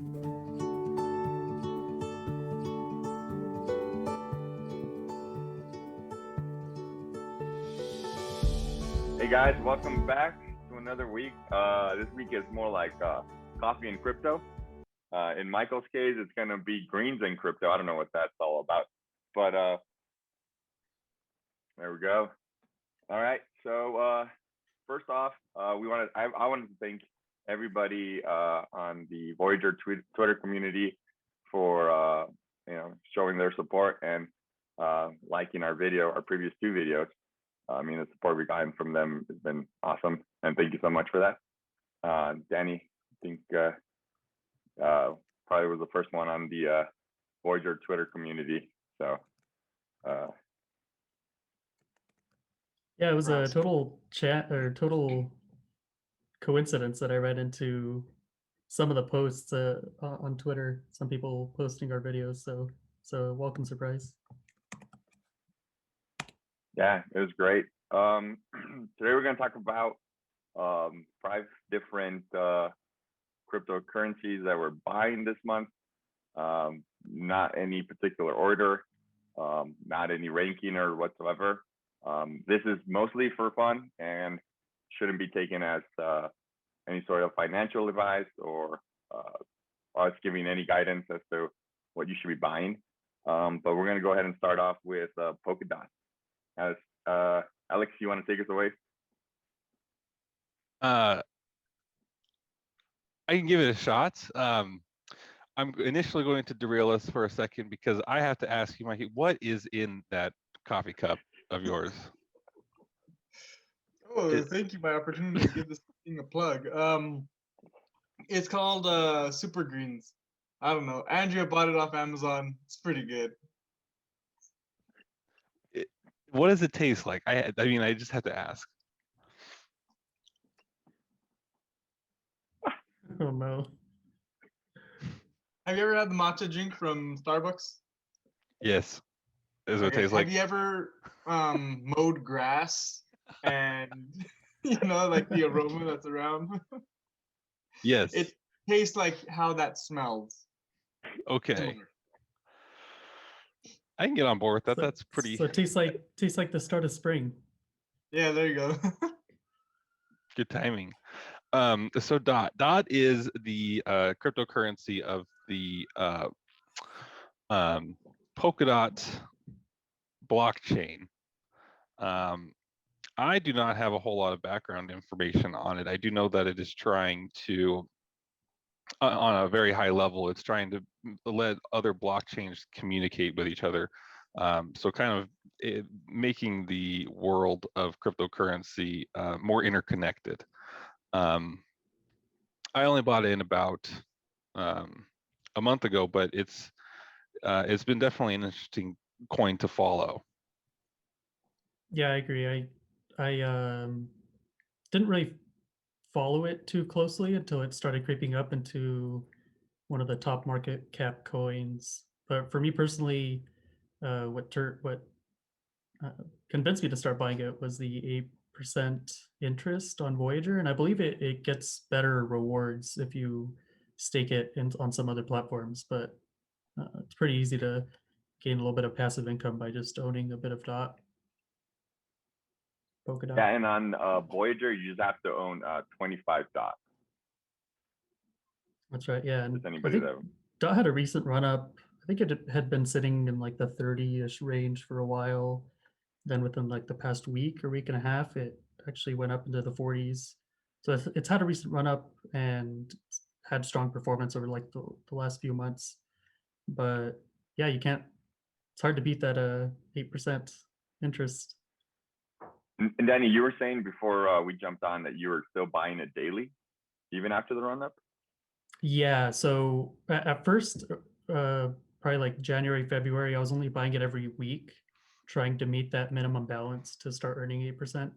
Hey guys, welcome back to another week. This week is more like coffee and crypto. In Michael's case, it's gonna be greens and crypto. I don't know what that's all about, but there we go. All right. So first off, I wanted to thank everybody on the Voyager Twitter community for showing their support and liking our previous two videos. The support we gotten from them has been awesome, and thank you so much for that. Danny, I think probably was the first one on the Voyager Twitter community. So yeah, it was a total coincidence that I read into some of the posts on Twitter. Some people posting our videos, so welcome surprise. Yeah, it was great. Today we're going to talk about 5 different cryptocurrencies that we're buying this month. Not any particular order, not any ranking or whatsoever. This is mostly for fun and shouldn't be taken as any sort of financial advice or us giving any guidance as to what you should be buying. But we're going to go ahead and start off with Polkadot. As Alex, you want to take us away? I can give it a shot. I'm initially going to derail us for a second because I have to ask you, Mikey, what is in that coffee cup of yours? Thank you for my opportunity to give this thing a plug. It's called Super Greens. I don't know. Andrea bought it off Amazon. It's pretty good. What does it taste like? I just have to ask. Oh no. Have you ever had the matcha drink from Starbucks? Yes. Is what it tastes like. Have you ever mowed grass and like the aroma that's around? Yes. It tastes like how that smells. Okay. I can get on board with that. That's pretty. So it tastes like the start of spring. Yeah, there you go. Good timing. So DOT is the cryptocurrency of the Polkadot blockchain. I do not have a whole lot of background information on it. I do know that it is trying to, on a very high level, it's trying to let other blockchains communicate with each other. So kind of making the world of cryptocurrency more interconnected. I only bought in about a month ago, but it's been definitely an interesting coin to follow. Yeah, I agree. I didn't really follow it too closely until it started creeping up into one of the top market cap coins. But for me personally, what convinced me to start buying it was the 8% interest on Voyager, and I believe it gets better rewards if you stake it on some other platforms. But it's pretty easy to gain a little bit of passive income by just owning a bit of DOT. Polkadot. Yeah, and on Voyager, you just have to own 25 DOT. That's right. Yeah, and Does I think that... DOT had a recent run up. I think it had been sitting in like the 30-ish range for a while. Then within like the past week or week and a half, it actually went up into the 40s. So it's had a recent run up and had strong performance over like the last few months. But yeah, it's hard to beat that 8% interest. And Danny, you were saying before we jumped on that you were still buying it daily, even after the run up? Yeah, so at first, probably like January, February, I was only buying it every week, trying to meet that minimum balance to start earning 8%.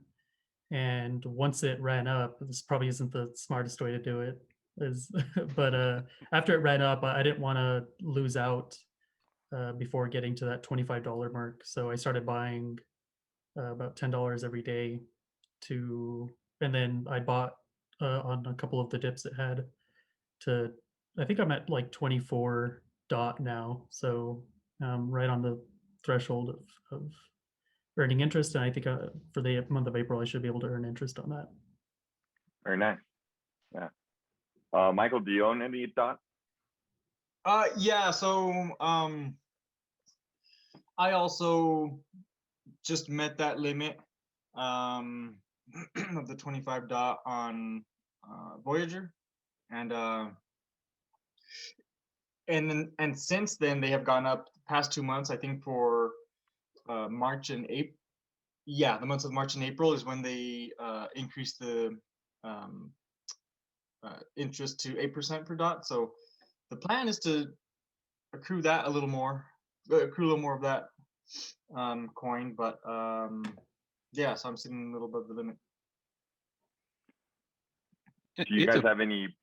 And once it ran up, this probably isn't the smartest way to do it, but after it ran up, I didn't want to lose out before getting to that $25 mark. So I started buying about $10 every day and then I bought on a couple of the dips it had to I think I'm at like 24 dot now, so right on the threshold of earning interest, and I think for the month of April I should be able to earn interest on that. Very nice. Yeah. Michael, do you own any dot? Yeah, so I also just met that limit of the 25 dot on Voyager, and since then they have gone up the past 2 months. I think for March and April. Yeah, the months of March and April is when they increased the interest to 8% per dot. So the plan is to accrue that a little more, accrue a little more of that coin. But yeah, so I'm sitting a little above the limit. Do you guys have any?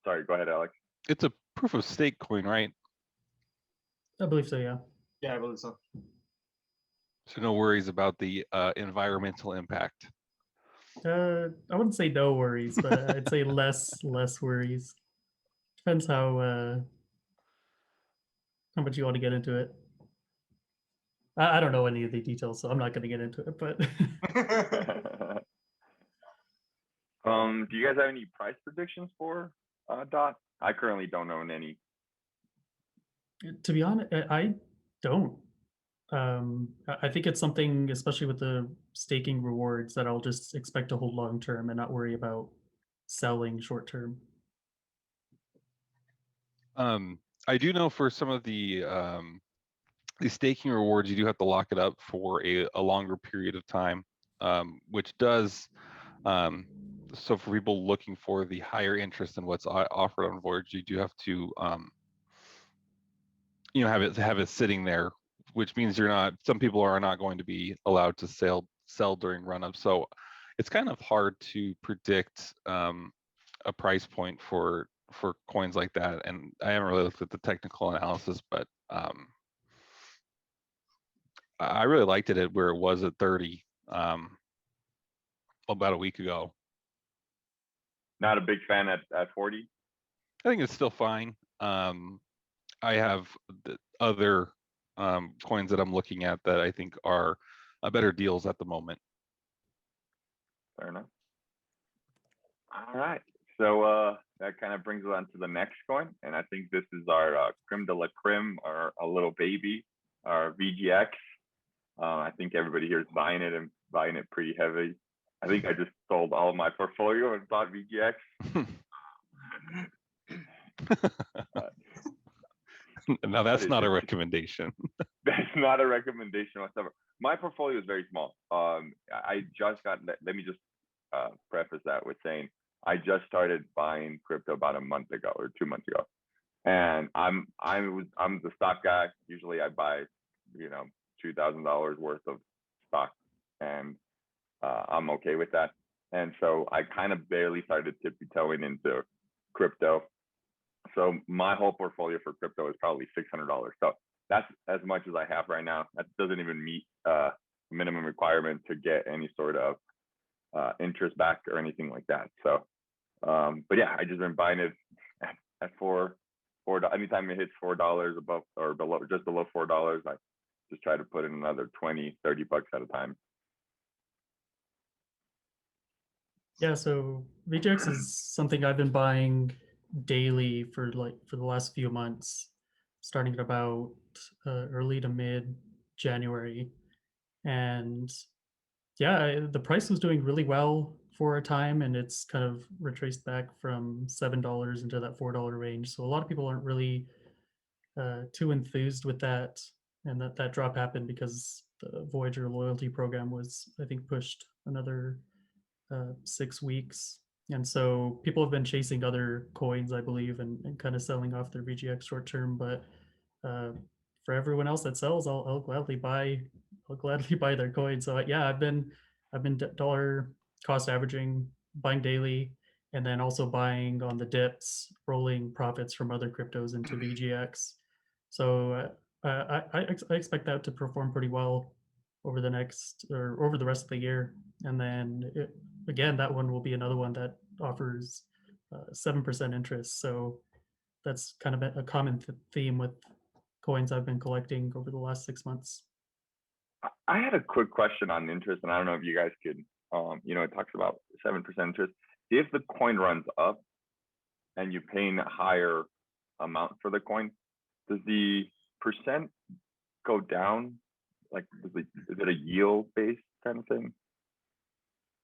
Sorry, go ahead, Alex. It's a proof of stake coin, right? I believe so, yeah. Yeah, I believe so. So no worries about the environmental impact. I wouldn't say no worries, but I'd say less worries. Depends how much you want to get into it. I don't know any of the details, so I'm not going to get into it. But do you guys have any price predictions for dot? I currently don't own any. to be honest, I don't. I think it's something, especially with the staking rewards, that I'll just expect to hold long term and not worry about selling short term. I do know for some of the staking rewards, you do have to lock it up for a longer period of time, which does. So for people looking for the higher interest in what's offered on Voyager, you do have to, have it sitting there, which means some people are not going to be allowed to sell during run-up. So it's kind of hard to predict a price point for coins like that. And I haven't really looked at the technical analysis, but I really liked it at where it was at 30 about a week ago. Not a big fan at 40. I think it's still fine. I have the other coins that I'm looking at that I think are better deals at the moment. Fair enough. All right. So that kind of brings us on to the next coin. And I think this is our creme de la creme, our a little baby, our VGX. I think everybody here is buying it and buying it pretty heavy. I think I just sold all of my portfolio and bought VGX. Now that's not a recommendation. That's not a recommendation whatsoever. My portfolio is very small. I just got. Let me just preface that with saying I just started buying crypto about a month ago or 2 months ago, and I'm the stock guy. Usually I buy, $2,000 worth of stock, and I'm okay with that. And so I kind of barely started tippy-toeing into crypto. So my whole portfolio for crypto is probably $600. So that's as much as I have right now. That doesn't even meet minimum requirement to get any sort of interest back or anything like that. So, but yeah, I just been buying it at $4. Anytime it hits $4 above or below, just below $4, I just try to put in another 20, 30 bucks at a time. Yeah, so VGX is something I've been buying daily for the last few months, starting at about early to mid January. And yeah, the price was doing really well for a time, and it's kind of retraced back from $7 into that $4 range. So a lot of people aren't really too enthused with that, and that drop happened because the Voyager loyalty program was, I think, pushed another 6 weeks. And so people have been chasing other coins, I believe, and kind of selling off their VGX short term. But for everyone else that sells, I'll gladly buy their coin. So yeah, I've been dollar cost averaging, buying daily, and then also buying on the dips, rolling profits from other cryptos into VGX. So I expect that to perform pretty well over the rest of the year. And then again, that one will be another one that offers 7% interest. So that's kind of a common theme with coins I've been collecting over the last 6 months. I had a quick question on interest, and I don't know if you guys could, it talks about 7% interest. If the coin runs up and you're paying a higher amount for the coin, does the percent go down? Like, is it a yield-based kind of thing?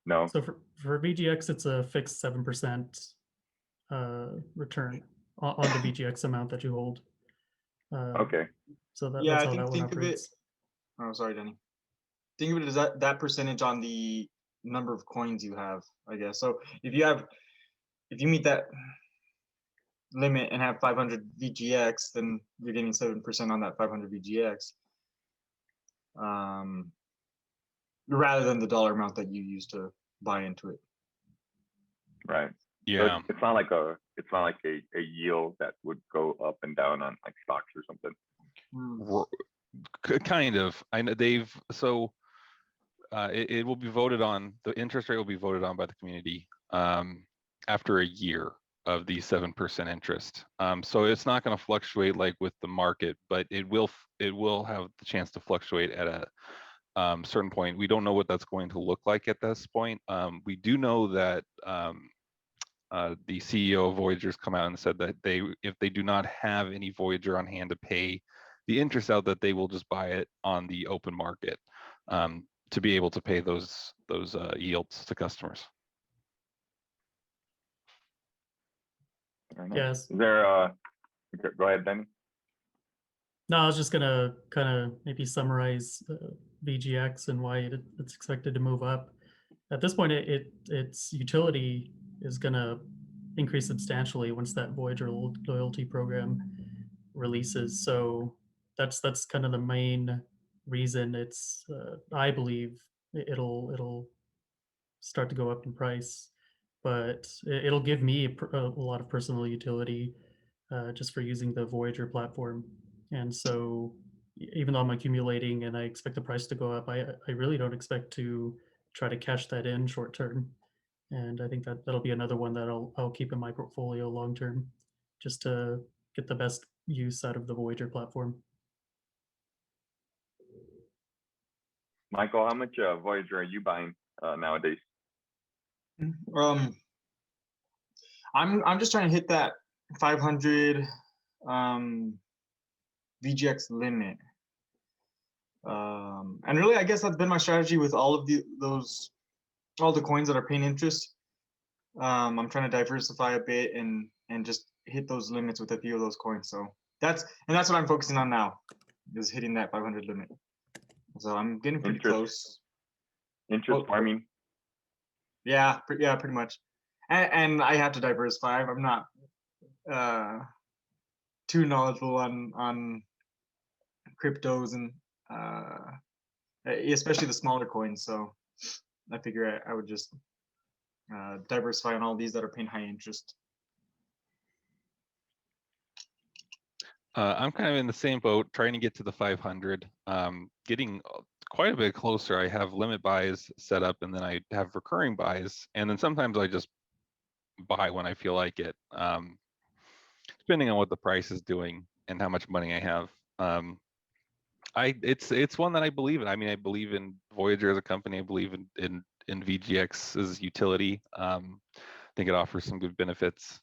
No. So for VGX, it's a fixed 7% return on the VGX amount that you hold. Okay. So Yeah, that's I how think that one think of it. operates. Oh, sorry, Danny. Think of it as that percentage on the number of coins you have, I guess. So if you meet that limit and have 500 VGX, then you're getting 7% on that 500 VGX, rather than the dollar amount that you use to buy into it. Right. Yeah. So it's not like a yield that would go up and down on like stocks or something. Kind of. I know it will be voted on. The interest rate will be voted on by the community after a year of the 7% interest. So it's not going to fluctuate like with the market, but it will have the chance to fluctuate at a certain point. We don't know what that's going to look like at this point. We do know that the CEO of Voyager has come out and said that if they do not have any Voyager on hand to pay the interest out, that they will just buy it on the open market to be able to pay those yields to customers. Yes. Is there go ahead, Danny? No, I was just gonna kind of maybe summarize VGX and why it's expected to move up. At this point, its utility is gonna increase substantially once that Voyager loyalty program releases. So that's kind of the main reason it's I believe it'll start to go up in price, but it'll give me a lot of personal utility just for using the Voyager platform. And so even though I'm accumulating and I expect the price to go up, I really don't expect to try to cash that in short term. And I think that'll be another one that I'll keep in my portfolio long term, just to get the best use out of the Voyager platform. Michael, how much Voyager are you buying nowadays? I'm just trying to hit that 500 VGX limit. And really, I guess that's been my strategy with all of all the coins that are paying interest. I'm trying to diversify a bit and just hit those limits with a few of those coins. So that's what I'm focusing on now, is hitting that 500 limit. So I'm getting pretty close. Interest farming. Yeah, pretty much. And I have to diversify. I'm not too knowledgeable on cryptos and especially the smaller coins. So I figure I would just diversify on all these that are paying high interest. I'm kind of in the same boat, trying to get to the 500, getting quite a bit closer. I have limit buys set up, and then I have recurring buys, and then sometimes I just buy when I feel like it, depending on what the price is doing and how much money I have. It's one that I believe in. I mean, I believe in Voyager as a company. I believe in VGX's utility. I think it offers some good benefits.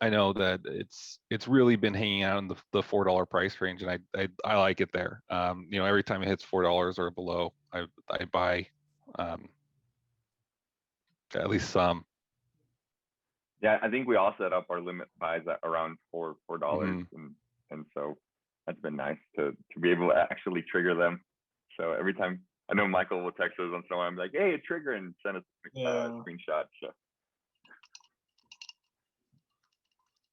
I know that it's really been hanging out in the $4 price range, and I like it there. Every time it hits $4 or below, I buy at least some. Yeah, I think we all set up our limit buys at around $4, and so that's been nice to be able to actually trigger them. So every time, I know Michael will text us on someone, I'm like, hey, trigger, and send us a screenshot. So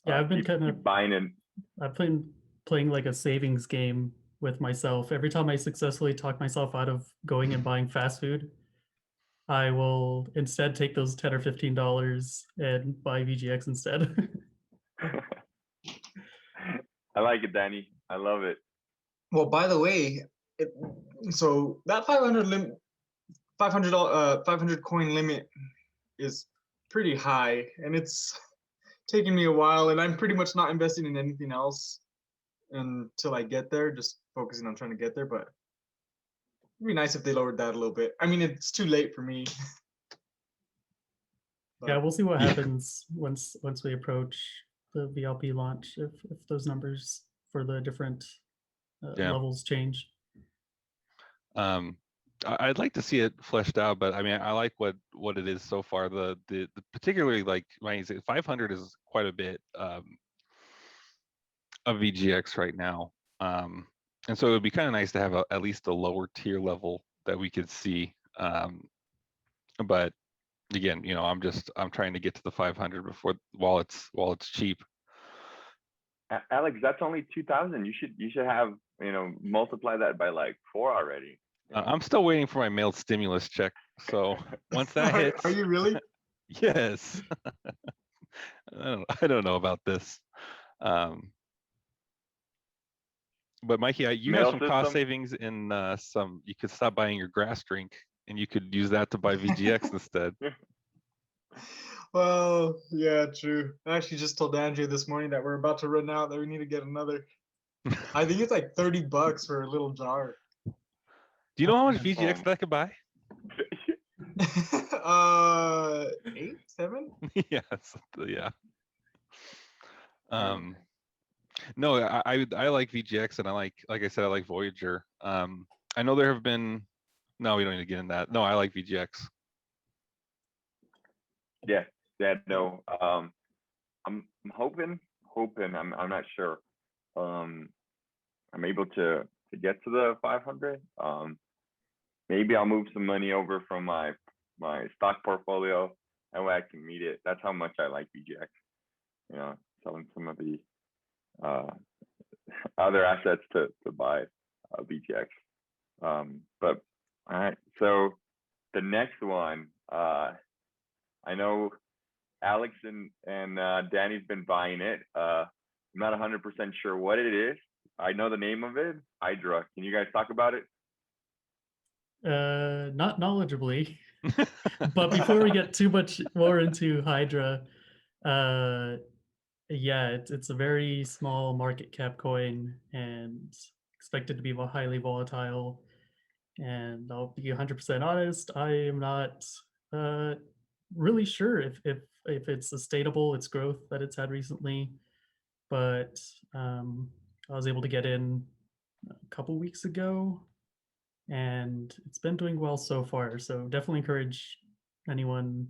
yeah, I've been kind of buying in. I've been playing like a savings game with myself. Every time I successfully talk myself out of going and buying fast food, I will instead take those $10 or $15 and buy VGX instead. I like it, Danny. I love it. Well, by the way, so that 500 coin limit is pretty high, and it's taking me a while, and I'm pretty much not investing in anything else until I get there, just focusing on trying to get there. But it'd be nice if they lowered that a little bit. I mean, it's too late for me. Yeah, we'll see what Yeah. happens once we approach the VLP launch, if those numbers for the different Yeah. levels change. I'd like to see it fleshed out, but I mean, I like what it is so far. The particularly like when you say 500 is quite a bit of VGX right now, and so it would be kind of nice to have at least a lower tier level that we could see. But again, you know, I'm trying to get to the 500 while it's cheap. Alex, that's only 2,000. You should have, you know, multiply that by like 4 already. I'm still waiting for my mailed stimulus check. So once that hits, Are you really? yes. I don't know about this. But Mikey, you have Mail some cost system? savings in you could stop buying your grass drink and you could use that to buy VGX instead. Well, yeah, true. I actually just told Andrew this morning that we're about to run out, that we need to get another. I think it's like $30 for a little jar. Do you know how much VGX that I could buy? 8, 7? Yes, yeah. No, I like VGX, and I like I said, I like Voyager. I know there have been. No, we don't need to get in that. No, I like VGX. Yeah, no. I'm hoping. I'm not sure. I'm able to get to the 500. Maybe I'll move some money over from my stock portfolio, and way I can meet it. That's how much I like VGX. You know, selling some of the other assets to buy VGX. But all right, so the next one, I know Alex and Danny's been buying it. I'm not 100% sure what it is. I know the name of it, Hydra. Can you guys talk about it? Not knowledgeably, but before we get too much more into Hydra, yeah, it's a very small market cap coin and expected to be highly volatile. And I'll be 100% honest, I am not really sure if it's sustainable, its growth that it's had recently. But I was able to get in a couple weeks ago, and it's been doing well so far. So definitely encourage anyone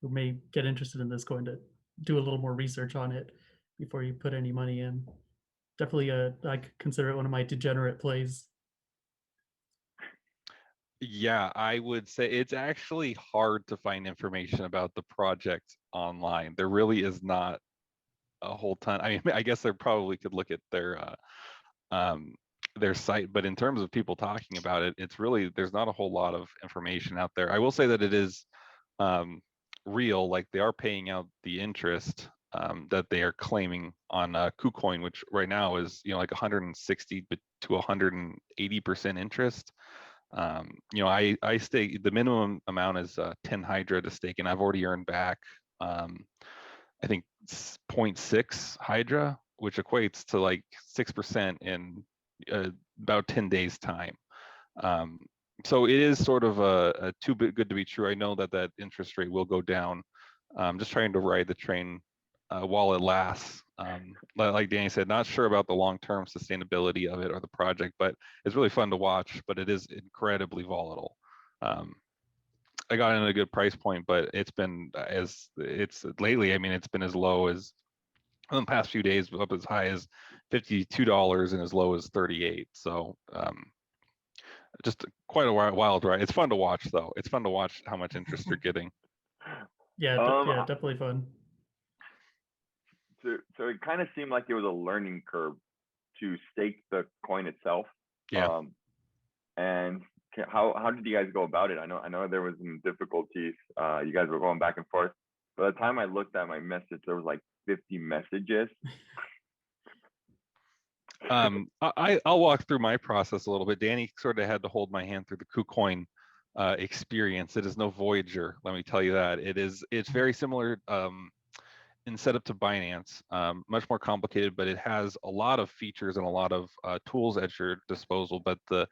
who may get interested in this coin to do a little more research on it before you put any money in. Definitely, I could consider it one of my degenerate plays. Yeah, I would say it's actually hard to find information about the project online. There really is not a whole ton. I mean, I guess they probably could look at their site, but in terms of people talking about it, it's really, there's not a whole lot of information out there. I will say that it is real, like they are paying out the interest that they are claiming on KuCoin, which right now is, you know, like 160 to 180% interest. You know, I stake, the minimum amount is 10 Hydra to stake, and I've already earned back I think 0.6 Hydra, which equates to like 6% in about 10 days time. So it is sort of a too good to be true. I know that interest rate will go down. Just trying to ride the train while it lasts. Like Danny said, not sure about the long-term sustainability of it or the project, but it's really fun to watch, but it is incredibly volatile. I got in at a good price point, but it's been lately, I mean, it's been as low as in the past few days, up as high as $52 and as low as 38. So just quite a wild ride. It's fun to watch, though. It's fun to watch how much interest you're getting. Yeah, yeah, definitely fun. So it kind of seemed like it was a learning curve to stake the coin itself. Yeah. And how did you guys go about it? I know there was some difficulties. You guys were going back and forth. By the time I looked at my message, there was like 50 messages. I'll walk through my process a little bit. Danny sort of had to hold my hand through the KuCoin experience. It is no Voyager, let me tell you that. It's very similar instead up to Binance, much more complicated, but it has a lot of features and a lot of tools at your disposal. But the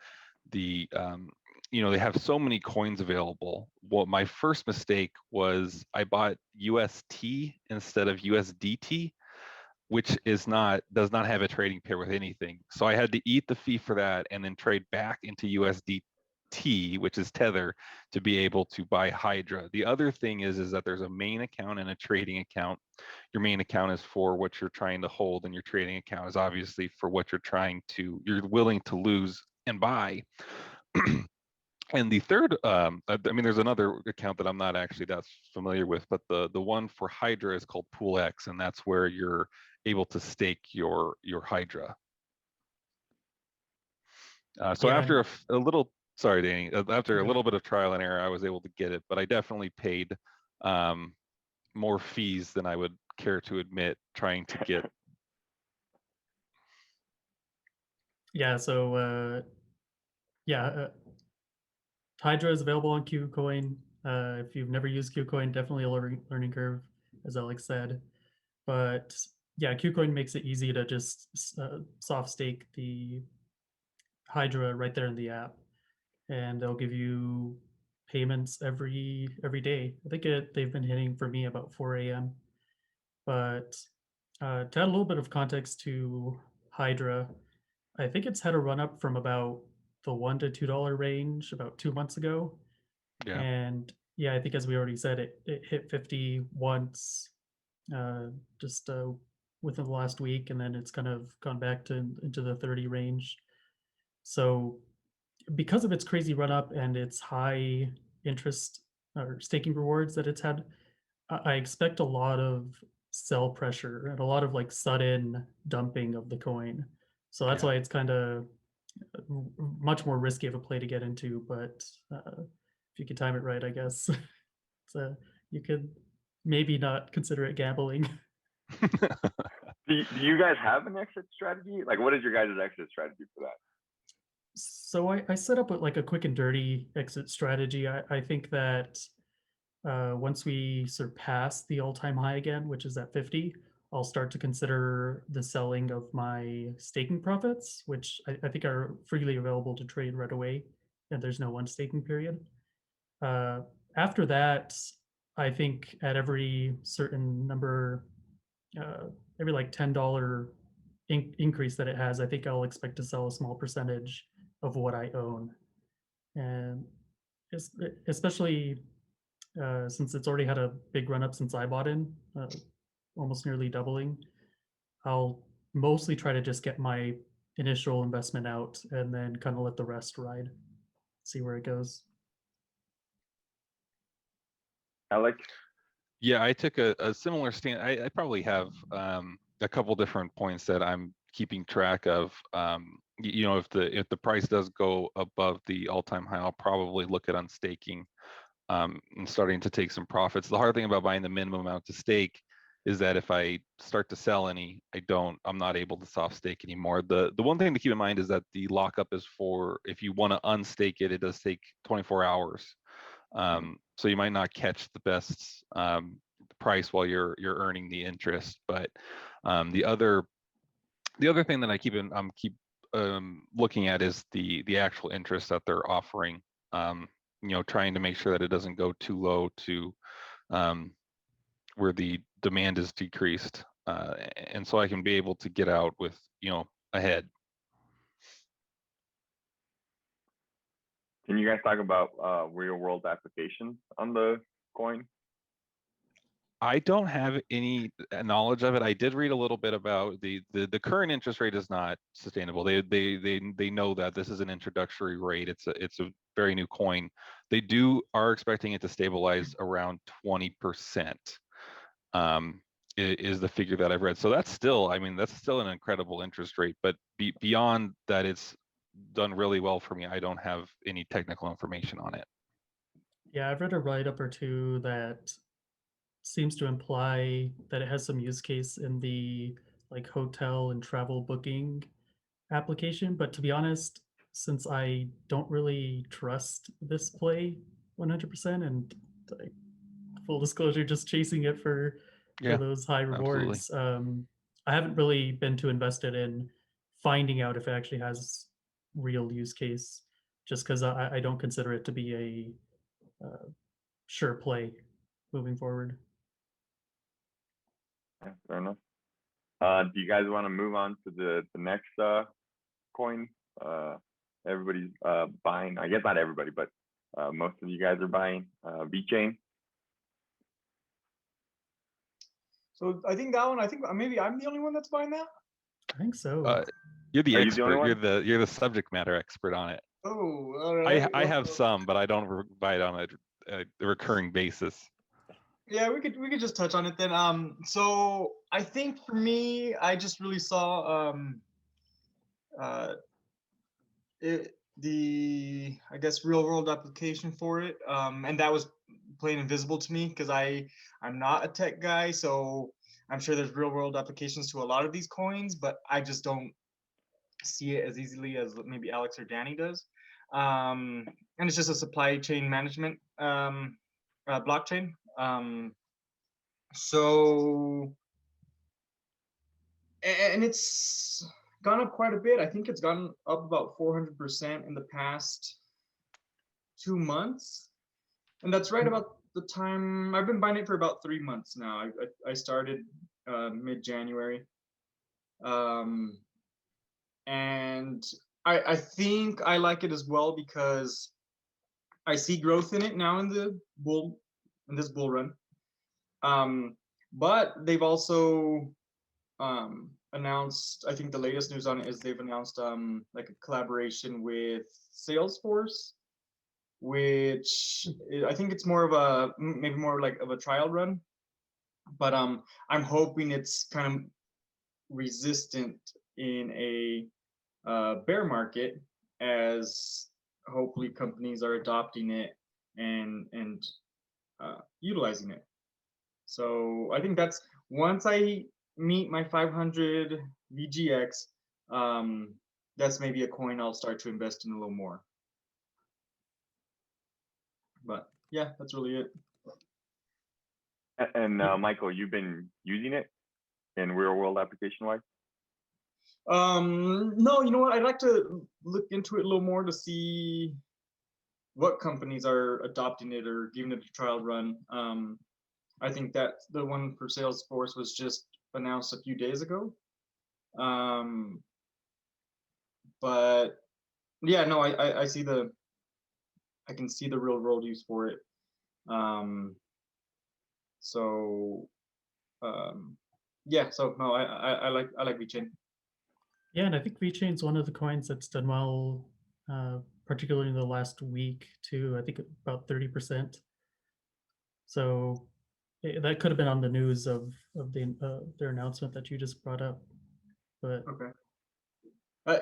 they have so many coins available. Well, my first mistake was I bought UST instead of USDT, which does not have a trading pair with anything. So I had to eat the fee for that and then trade back into USDT, which is Tether, to be able to buy Hydra. The other thing is that there's a main account and a trading account. Your main account is for what you're trying to hold, and your trading account is obviously for what you're willing to lose and buy. And the third, there's another account that I'm not actually that familiar with, but the one for Hydra is called PoolX, and that's where you're able to stake your Hydra. So Yeah, after a little, sorry, Danny, after a Okay. little bit of trial and error, I was able to get it, but I definitely paid more fees than I would care to admit trying to get. Yeah, so Hydra is available on KuCoin. If you've never used KuCoin, definitely a learning curve, as Alex said. But yeah, KuCoin makes it easy to just soft stake the Hydra right there in the app, and they'll give you payments every day. I think they've been hitting for me about 4 a.m. But to add a little bit of context to Hydra, I think it's had a run up from about the $1 to $2 range about 2 months ago. Yeah. And yeah, I think as we already said, it hit 50 once just within the last week, and then it's kind of gone back into the 30 range. So because of its crazy run up and its high interest or staking rewards that it's had, I expect a lot of sell pressure and a lot of like sudden dumping of the coin. So that's why it's kind of much more risky of a play to get into. But if you can time it right, I guess so you could maybe not consider it gambling. Do you guys have an exit strategy? Like, what is your guys' exit strategy for that? So I set up with like a quick and dirty exit strategy. I think that once we surpass the all-time high again, which is at 50, I'll start to consider the selling of my staking profits, which I think are freely available to trade right away, and there's no one staking period. After that, I think at every certain number, every like $10 increase that it has, I think I'll expect to sell a small percentage of what I own. And especially since it's already had a big run up since I bought in, almost nearly doubling, I'll mostly try to just get my initial investment out and then kind of let the rest ride, see where it goes. Alex? Yeah, I took a similar stand. I probably have a couple different points that I'm keeping track of. If the price does go above the all-time high, I'll probably look at unstaking and starting to take some profits. The hard thing about buying the minimum amount to stake is that if I start to sell any, I'm not able to soft stake anymore. The one thing to keep in mind is that the lockup is for, if you want to unstake it, it does take 24 hours. So you might not catch the best price while you're earning the interest. But the other thing that I keep looking at is the actual interest that they're offering. Trying to make sure that it doesn't go too low to where the demand is decreased, and so I can be able to get out with ahead. Can you guys talk about real world applications on the coin? I don't have any knowledge of it. I did read a little bit about the current interest rate is not sustainable. They know that this is an introductory rate. It's a very new coin. They are expecting it to stabilize around 20%. Is the figure that I've read. So that's still an incredible interest rate. But beyond that, it's done really well for me. I don't have any technical information on it. Yeah, I've read a write-up or two that seems to imply that it has some use case in the like hotel and travel booking application. But to be honest, since I don't really trust this play 100%, and like, full disclosure, just chasing it for Yeah, those high absolutely. rewards. I haven't really been too invested in finding out if it actually has real use case, just because I don't consider it to be a sure play moving forward. Yeah, fair enough. Do you guys want to move on to the next coin? Everybody's buying. I guess not everybody, but most of you guys are buying VeChain. So I think that one. I think maybe I'm the only one that's buying that. I think so. You're the Are you the only expert. one? You're the subject matter expert on it. Oh, all right. I have some, but I don't buy it on a recurring basis. Yeah, we could just touch on it then. So I think for me, I just really saw the I guess real world application for it, and that was plain invisible to me because I'm not a tech guy, so I'm sure there's real world applications to a lot of these coins, but I just don't see it as easily as maybe Alex or Danny does. And it's just a supply chain management blockchain. So, and it's gone up quite a bit. I think it's gone up about 400% in the past 2 months. And that's right about the time I've been buying it for about 3 months now. I started mid-January. And I think I like it as well because I see growth in it now in this bull run. But they've also announced, I think the latest news on it is they've announced like a collaboration with Salesforce, which I think it's more of a maybe more like of a trial run. But I'm hoping it's kind of resistant in a bear market, as hopefully companies are adopting it and utilizing it. So I think that's once I meet my 500 VGX, that's maybe a coin I'll start to invest in a little more. But yeah, that's really it. And Michael, you've been using it in real world application wise? No, you know what? I'd like to look into it a little more to see what companies are adopting it or giving it a trial run. I think that the one for Salesforce was just announced a few days ago. But yeah, no, I see I can see the real world use for it. Yeah, so no, I like VeChain. Yeah, and I think VeChain's one of the coins that's done well, particularly in the last week too. I think about 30%. So that could have been on the news of their announcement that you just brought up. But okay,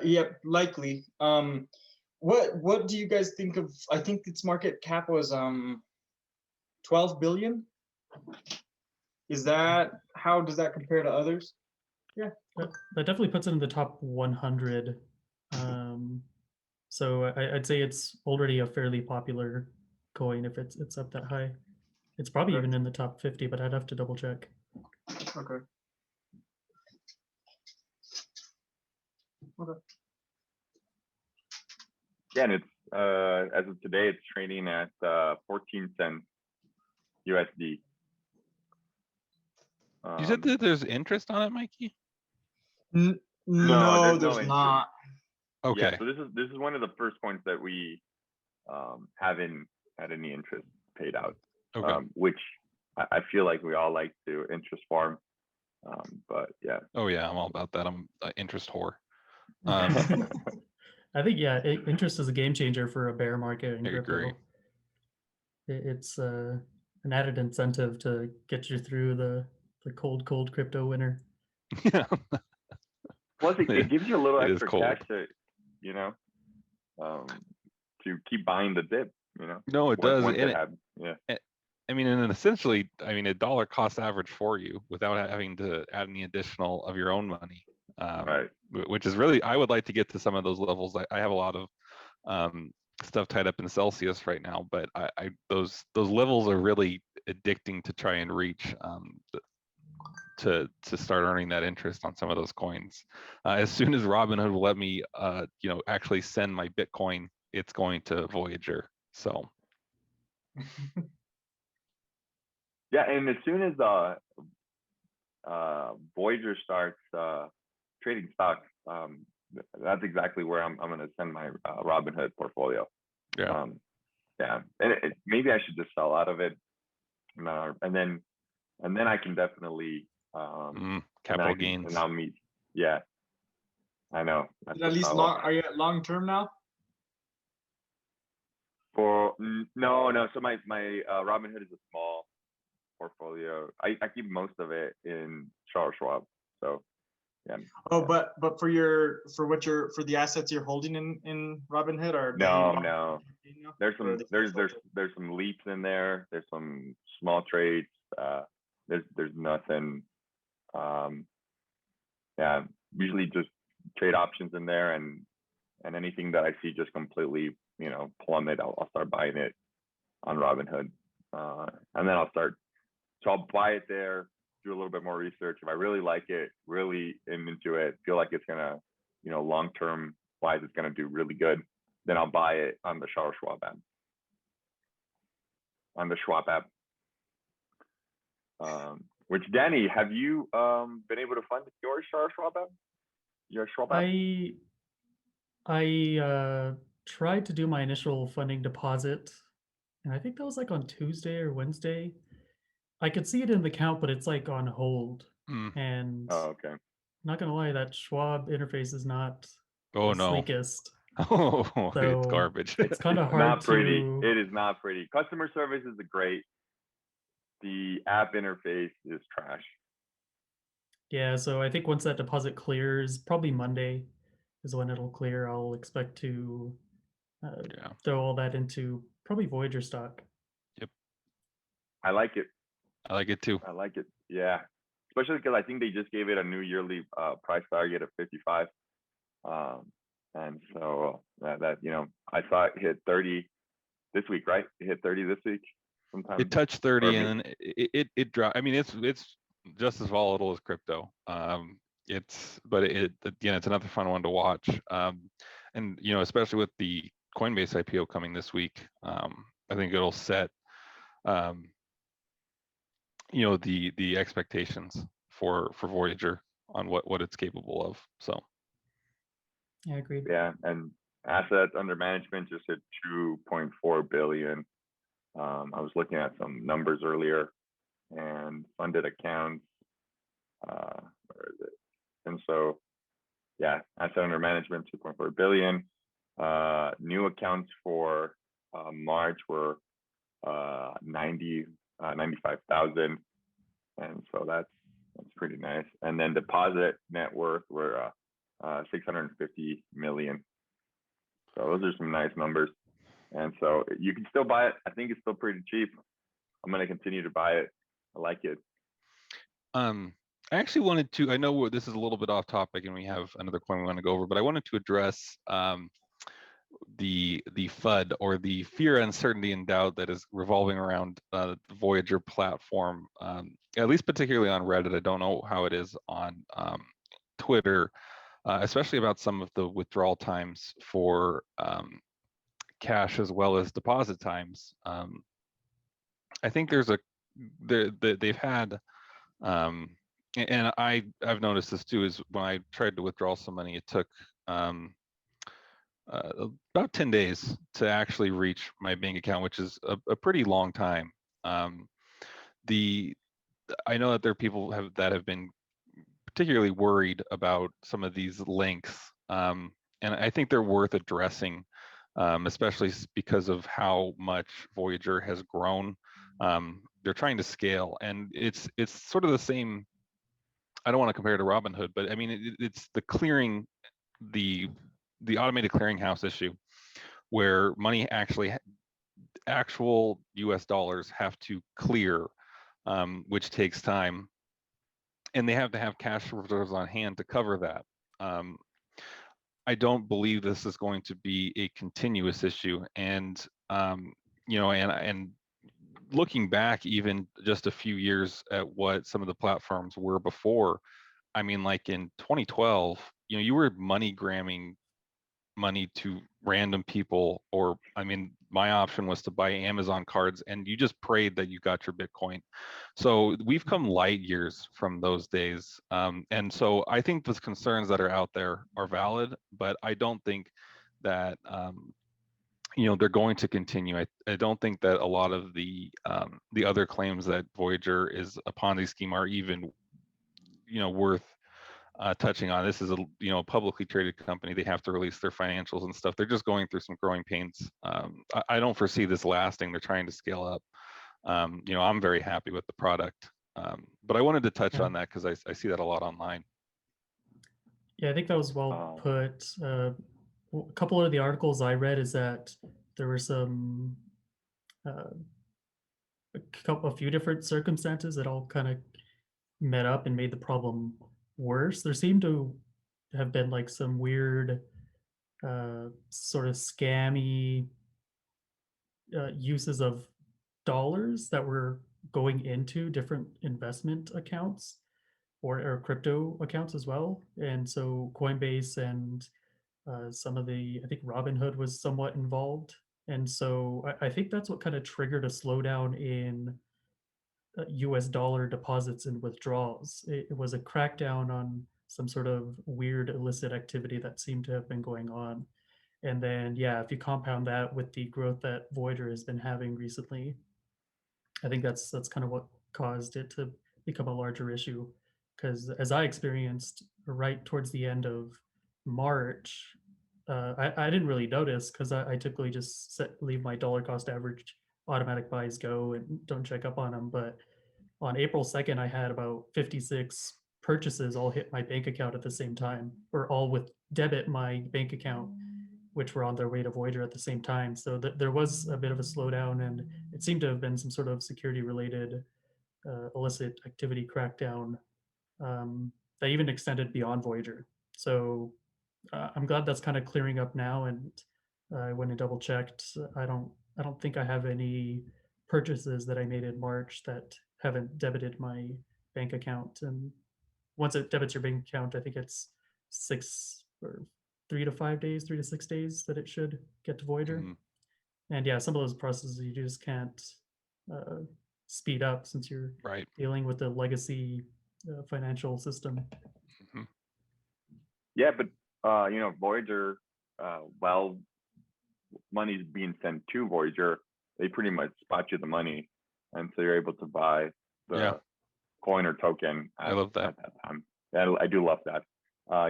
yeah, likely. What do you guys think of? I think its market cap was 12 billion. Is that, how does that compare to others? Yeah, that definitely puts it in the top 100. So I'd say it's already a fairly popular coin if it's up that high. It's probably okay. even in the top 50, but I'd have to double check. Okay. Okay. Yeah, and it's as of today, it's trading at 14 cents USD. You said that there's interest on it, Mikey? No, there's not. Okay. Yeah, so this is one of the first points that we haven't had any interest paid out. Okay. Which I feel like we all like to interest farm. But yeah. Oh yeah, I'm all about that. I'm an interest whore. I think, yeah, interest is a game changer for a bear market in I crypto. agree. It's an added incentive to get you through the cold crypto winter. Yeah. Plus, it gives you a little It is extra cold. cash to, you know, to keep buying the dip. You know. No, it does. Once And it happens, yeah. I mean, and essentially, I mean, a dollar cost average for you without having to add any additional of your own money. Right. Which is really, I would like to get to some of those levels. I have a lot of stuff tied up in Celsius right now, but those levels are really addicting to try and reach. to start earning that interest on some of those coins. As soon as Robinhood will let me, actually send my Bitcoin, it's going to Voyager. So Yeah, and as soon as Voyager starts trading stocks, that's exactly where I'm going to send my Robinhood portfolio. yeah, Yeah, and maybe I should just sell out of it, and then I can definitely capital gains. And I'll meet. Yeah, I know. Is it at least long? Are you at long term now? No. So my Robinhood is a small portfolio. I keep most of it in Schwab. So yeah. Oh, but for the assets you're holding in Robinhood, are no. they There's some leaps in there. There's some small trades. There's nothing. Yeah, usually just trade options in there, and anything that I see just completely plummet, I'll start buying it on Robinhood, and then I'll buy it there, do a little bit more research. If I really like it, really am into it, feel like it's gonna, long term wise, it's gonna do really good, then I'll buy it on the Schwab app. Which, Danny, have you been able to fund your Schwab app? Your Schwab app? I tried to do my initial funding deposit, and I think that was like on Tuesday or Wednesday. I could see it in the account, but it's like on hold. And Oh, okay. not gonna lie, that Schwab interface is not Oh the no. sleekest. Oh, So it's garbage. It's kind of hard Not pretty. to. It is not pretty. Customer service is great. The app interface is trash. Yeah, so I think once that deposit clears, probably Monday is when it'll clear. I'll expect to throw all that into probably Voyager stock. Yep. I like it. I like it too. I like it. Yeah. Especially because I think they just gave it a new yearly price target of 55. And so that I saw it hit 30 this week, right? It hit 30 this week sometime. It touched 30 and then it dropped. I mean, it's just as volatile as crypto. It's another fun one to watch. And especially with the Coinbase IPO coming this week, I think it'll set the expectations for Voyager on what it's capable of. So Yeah, I agree. Yeah, and assets under management just hit 2.4 billion. I was looking at some numbers earlier, and funded accounts. Where is it? And so, yeah, asset under management 2.4 billion. New accounts for March were 95,000, and so that's pretty nice. And then deposit net worth were 650 million. So those are some nice numbers. And so you can still buy it. I think it's still pretty cheap. I'm going to continue to buy it. I like it. I actually wanted to, I know this is a little bit off topic and we have another coin we want to go over, but I wanted to address the FUD, or the fear, uncertainty, and doubt that is revolving around the Voyager platform, at least particularly on Reddit. I don't know how it is on Twitter, especially about some of the withdrawal times for cash as well as deposit times. I think they've had, and I've noticed this too, is when I tried to withdraw some money, it took about 10 days to actually reach my bank account, which is a pretty long time. I know that there are people that have been particularly worried about some of these links, and I think they're worth addressing, especially because of how much Voyager has grown. They're trying to scale, and it's sort of the same. I don't want to compare it to Robinhood, but I mean it's the clearing, the automated clearinghouse issue, where money actual US dollars have to clear, which takes time, and they have to have cash reserves on hand to cover that. I don't believe this is going to be a continuous issue, and and looking back even just a few years at what some of the platforms were before, I mean, like in 2012, you were money gramming money to random people, or I mean, my option was to buy Amazon cards and you just prayed that you got your Bitcoin. So we've come light years from those days. And so I think the concerns that are out there are valid, but I don't think that they're going to continue. I don't think that a lot of the other claims that Voyager is a Ponzi scheme are even worth touching on. This is a publicly traded company. They have to release their financials and stuff. They're just going through some growing pains. I don't foresee this lasting. They're trying to scale up. I'm very happy with the product, but I wanted to touch on that because I see that a lot online. Yeah, I think that was well put. A couple of the articles I read is that there were some a few different circumstances that all kind of met up and made the problem worse. There seemed to have been like some weird sort of scammy uses of dollars that were going into different investment accounts or crypto accounts as well. And so Coinbase and some of the, I think Robinhood was somewhat involved. And so I think that's what kind of triggered a slowdown in US dollar deposits and withdrawals. It was a crackdown on some sort of weird illicit activity that seemed to have been going on. And then, yeah, if you compound that with the growth that Voyager has been having recently, I think that's kind of what caused it to become a larger issue. Because as I experienced right towards the end of March, I didn't really notice because I typically just leave my dollar cost average automatic buys go and don't check up on them. But on April 2nd, I had about 56 purchases all hit my bank account at the same time, or all with debit my bank account, which were on their way to Voyager at the same time. So there was a bit of a slowdown, and it seemed to have been some sort of security-related illicit activity crackdown that even extended beyond Voyager. So I'm glad that's kind of clearing up now. And I went and double checked. I don't think I have any purchases that I made in March that haven't debited my bank account. And once it debits your bank account, I think it's 3 to 6 days that it should get to Voyager. And yeah, some of those processes you just can't speed up since you're dealing with the legacy financial system. Yeah, but Voyager, while money's being sent to Voyager, they pretty much spot you the money, and so you're able to buy the coin or token. I love that. At that time. I do love that.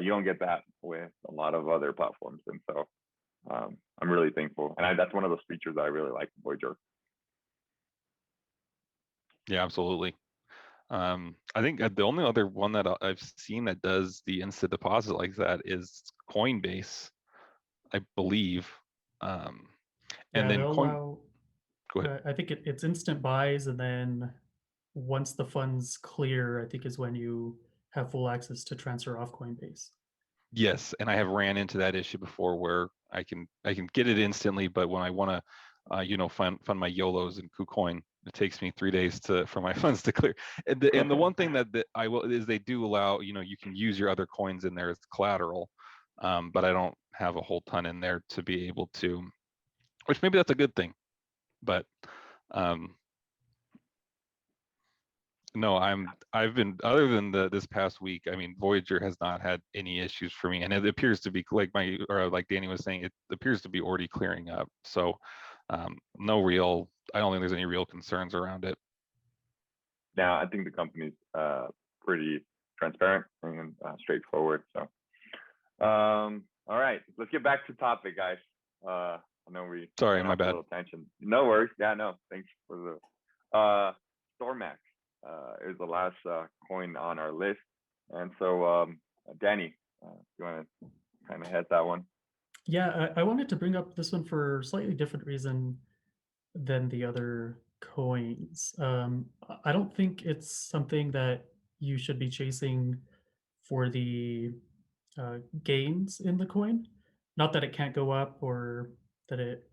You don't get that with a lot of other platforms, and so I'm really thankful. And that's one of those features that I really like in Voyager. Yeah, absolutely. I think the only other one that I've seen that does the instant deposit like that is Coinbase, I believe. And then go ahead. I think it's instant buys, and then once the funds clear, I think is when you have full access to transfer off Coinbase. Yes, and I have ran into that issue before where I can get it instantly, but when I want to fund my YOLOs and KuCoin, it takes me 3 days for my funds to clear. And the one thing that I will is they do allow, you can use your other coins in there as collateral, but I don't have a whole ton in there to be able to, which maybe that's a good thing, but no, I've been, other than this past week, I mean, Voyager has not had any issues for me, and it appears to be like Danny was saying, it appears to be already clearing up. So I don't think there's any real concerns around it. Now, I think the company's pretty transparent and straightforward. So, all right, let's get back to topic, guys. I know we. Sorry, my bad. Attention. No worries. Yeah, no. Thanks for the Stormax. Is the last coin on our list, and so Danny, you want to kind of head that one? Yeah, I wanted to bring up this one for a slightly different reason than the other coins. I don't think it's something that you should be chasing for the gains in the coin. Not that it can't go up or that it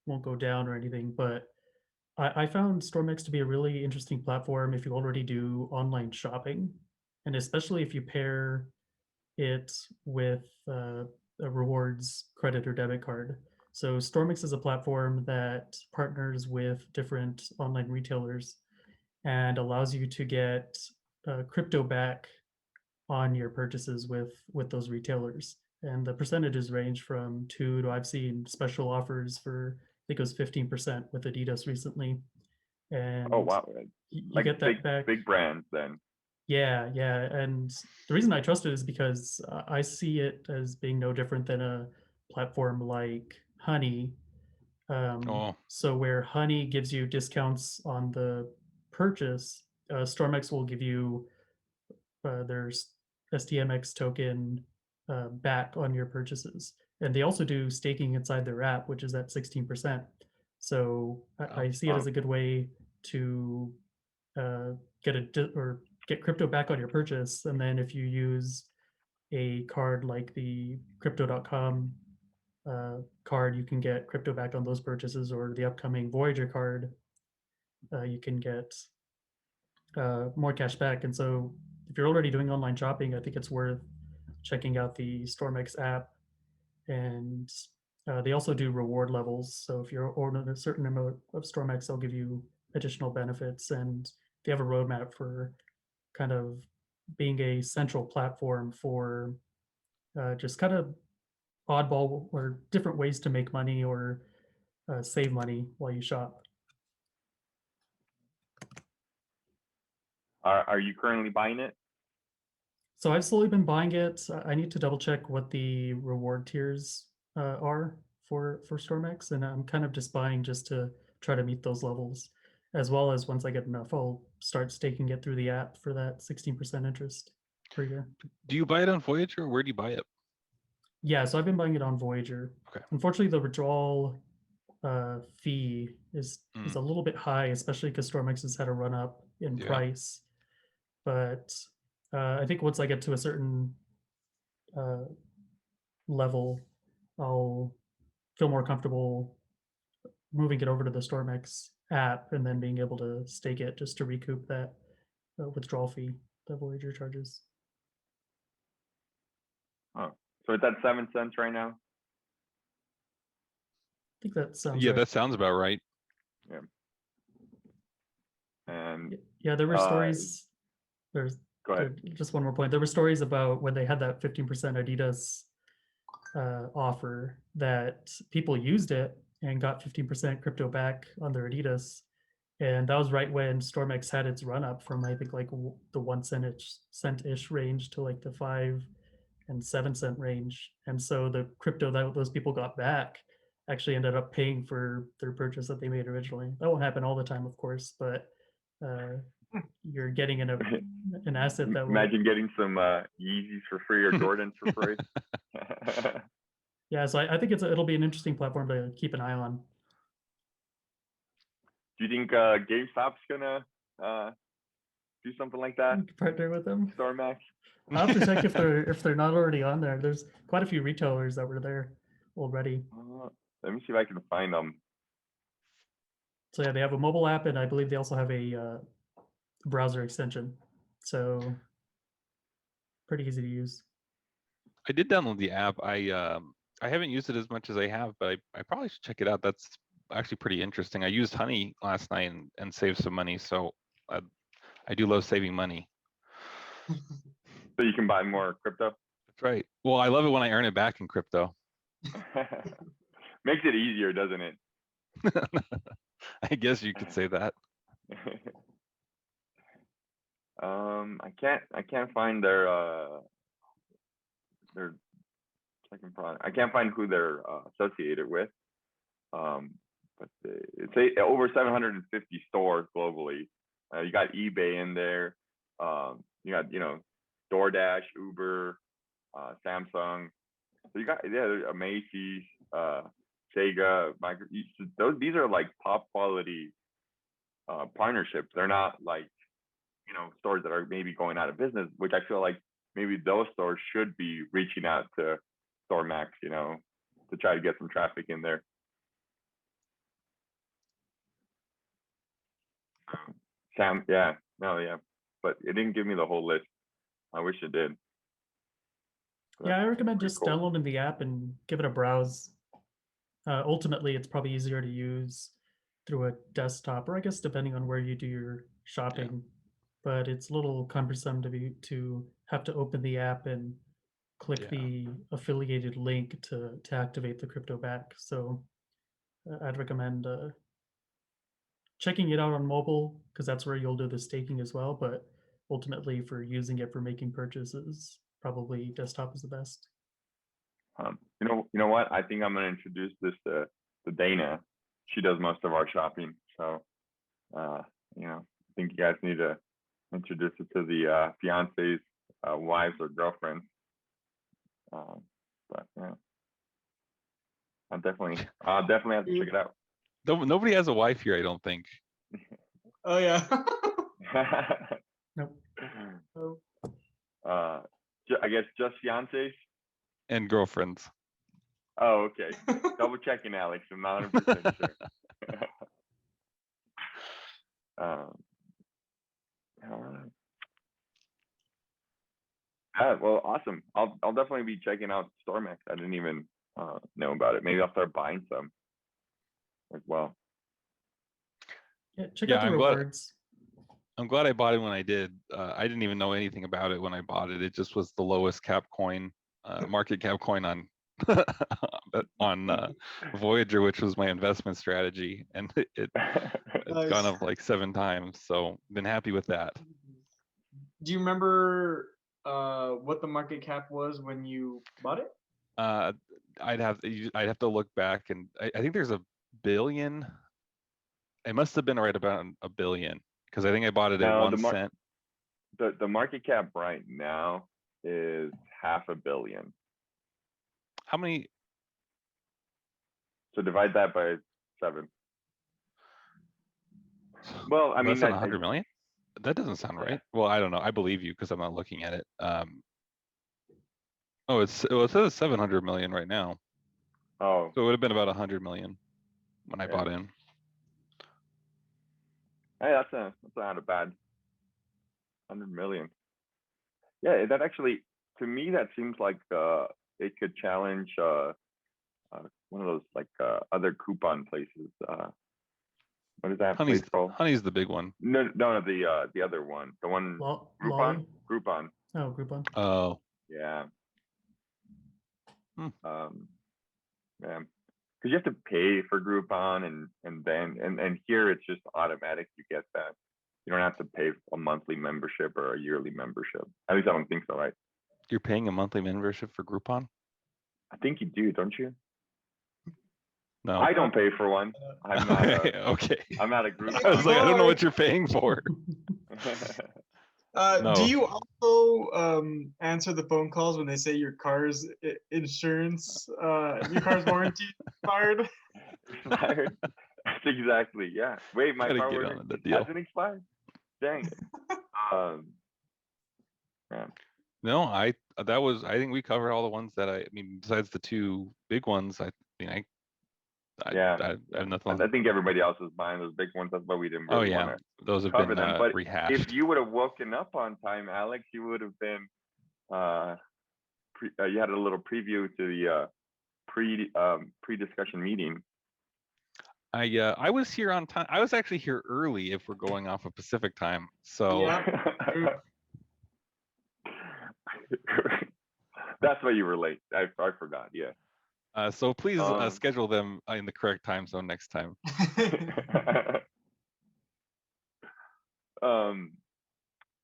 won't go down or anything, but I found StoreMix to be a really interesting platform if you already do online shopping, and especially if you pair it with a rewards credit or debit card. So StoreMix is a platform that partners with different online retailers and allows you to get crypto back on your purchases with those retailers. And the percentages range from 2 to, I've seen special offers for, I think it was 15% with Adidas recently. And Oh wow, you like get that back. big brands then. Yeah, yeah. And the reason I trust it is because I see it as being no different than a platform like Honey. Oh, So where Honey gives you discounts on the purchase, StormX will give you their STMX token back on your purchases. And they also do staking inside their app, which is at 16%. So I see it as a good way to get crypto back on your purchase. And then if you use a card like the crypto.com card, you can get crypto back on those purchases, or the upcoming Voyager card, you can get more cash back. And so if you're already doing online shopping, I think it's worth checking out the StormX app. And they also do reward levels. So if you're ordering a certain amount of StormX, they'll give you additional benefits. And they have a roadmap for kind of being a central platform for just kind of oddball or different ways to make money or save money while you shop. Are you currently buying it? So I've slowly been buying it. I need to double check what the reward tiers are for StormX, and I'm kind of just buying just to try to meet those levels, as well as once I get enough, I'll start staking it through the app for that 16% interest per year. do you buy it on Voyager, or where do you buy it? Yeah, so I've been buying it on Voyager. Okay. Unfortunately, the withdrawal fee is a little bit high, especially because StormX has had a run up in price. But I think once I get to a certain level, I'll feel more comfortable moving it over to the StormX app and then being able to stake it just to recoup that withdrawal fee that Voyager charges. Oh, so it's at 7 cents right now. I think that sounds Yeah, right. that sounds about right. Yeah. And yeah, there were stories. There's go ahead. just one more point. There were stories about when they had that 15% Adidas offer that people used it and got 15% crypto back on their Adidas. And that was right when StormX had its run up from, I think, like the 1 cent-ish range to like the 5 and 7 cent range. And so the crypto that those people got back actually ended up paying for their purchase that they made originally. That won't happen all the time, of course, but you're getting an asset that imagine getting some Yeezys for free or Jordans for free. Yeah, so I think it'll be an interesting platform to keep an eye on. Do you think GameStop's gonna do something like that? Partner with them. StormX. I'll have to check if they're not already on there. There's quite a few retailers that were there already. Let me see if I can find them. So yeah, they have a mobile app, and I believe they also have a browser extension. So pretty easy to use. I did download the app. I haven't used it as much as I have, but I probably should check it out. That's actually pretty interesting. I used Honey last night and saved some money, so I do love saving money. So you can buy more crypto? That's right. Well, I love it when I earn it back in crypto. Makes it easier, doesn't it? I guess you could say that. I can't find their second product. I can't find who they're associated with. But it's over 750 stores globally. You got eBay in there. You got DoorDash, Uber, Samsung. So you got Macy's, Sega, these are like top quality partnerships. They're not like stores that are maybe going out of business, which I feel like maybe those stores should be reaching out to StormX, to try to get some traffic in there. Sam, yeah, no, yeah, but it didn't give me the whole list. I wish it did. Yeah, I recommend pretty just cool. downloading the app and give it a browse. Ultimately, it's probably easier to use through a desktop, or I guess depending on where you do your shopping. But it's a little cumbersome to have to open the app and click Yeah. the affiliated link to activate the crypto back. So I'd recommend checking it out on mobile, because that's where you'll do the staking as well. But ultimately, for using it for making purchases, probably desktop is the best. You know what? I think I'm gonna introduce this to Dana. She does most of our shopping, so you know, I think you guys need to introduce it to the fiancés, wives, or girlfriends. But yeah, I'll definitely have to check it out. Nobody has a wife here, I don't think. Oh yeah. Nope. I guess just fiancés. And girlfriends. Oh, okay. Double checking, Alex. I'm not 100% sure. All right. Well, awesome. I'll definitely be checking out StormX. I didn't even know about it. Maybe I'll start buying some as well. Yeah, check Yeah, out the I'm glad- rewards. I'm glad I bought it when I did. I didn't even know anything about it when I bought it. It just was the lowest cap coin, market cap coin on Voyager, which was my investment strategy, and it's Nice. gone up like 7 times. So been happy with that. Do you remember what the market cap was when you bought it? I'd have to look back, and I think there's a billion. It must have been right about a billion, because I think I bought it at 1 cent. The market cap right now is $500 million. How many? So divide that by 7. Well, I mean, Less than 100 million? That doesn't sound Yeah. right. Well, I don't know. I believe you because I'm not looking at it. Oh, it says 700 million right now. Oh, So it would have been about 100 million when I Yeah. bought in. hey, that's not a bad 100 million. Yeah, that actually, to me, that seems like it could challenge one of those like other coupon places. What is that place called? Honey's the big one. No, the other one, the one Lolly? Groupon. Oh, Groupon. Oh, Yeah. Hmm. Yeah, because you have to pay for Groupon, and then here it's just automatic. You get that. You don't have to pay a monthly membership or a yearly membership. At least I don't think so, right? you're paying a monthly membership for Groupon? I think you do, don't you? No. I don't pay for one. I'm not. Okay. I'm not a Groupon. I was like, I don't know what you're paying for. No. Do you also answer the phone calls when they say your car's insurance, your car's warranty expired? Expired. That's exactly. Yeah. Wait, my Gotta car get warranty on the deal. hasn't expired. Dang it. Yeah. No, I think we covered all the ones that I mean, besides the 2 big ones. I have nothing. I think everybody else is buying those big ones. That's why we didn't Oh really yeah, want to those have cover been them. But rehashed. if you would have woken up on time, Alex, you would have been you had a little preview to the pre-discussion meeting. I was here on time. I was actually here early if we're going off of Pacific time. So Yeah. That's why you were late. I forgot. Yeah. So please schedule them in the correct time zone next time.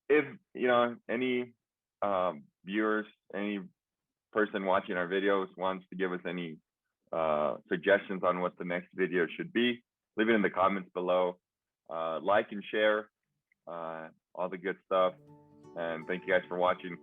If you know any viewers, any person watching our videos wants to give us any suggestions on what the next video should be, leave it in the comments below. Like and share all the good stuff. And thank you guys for watching.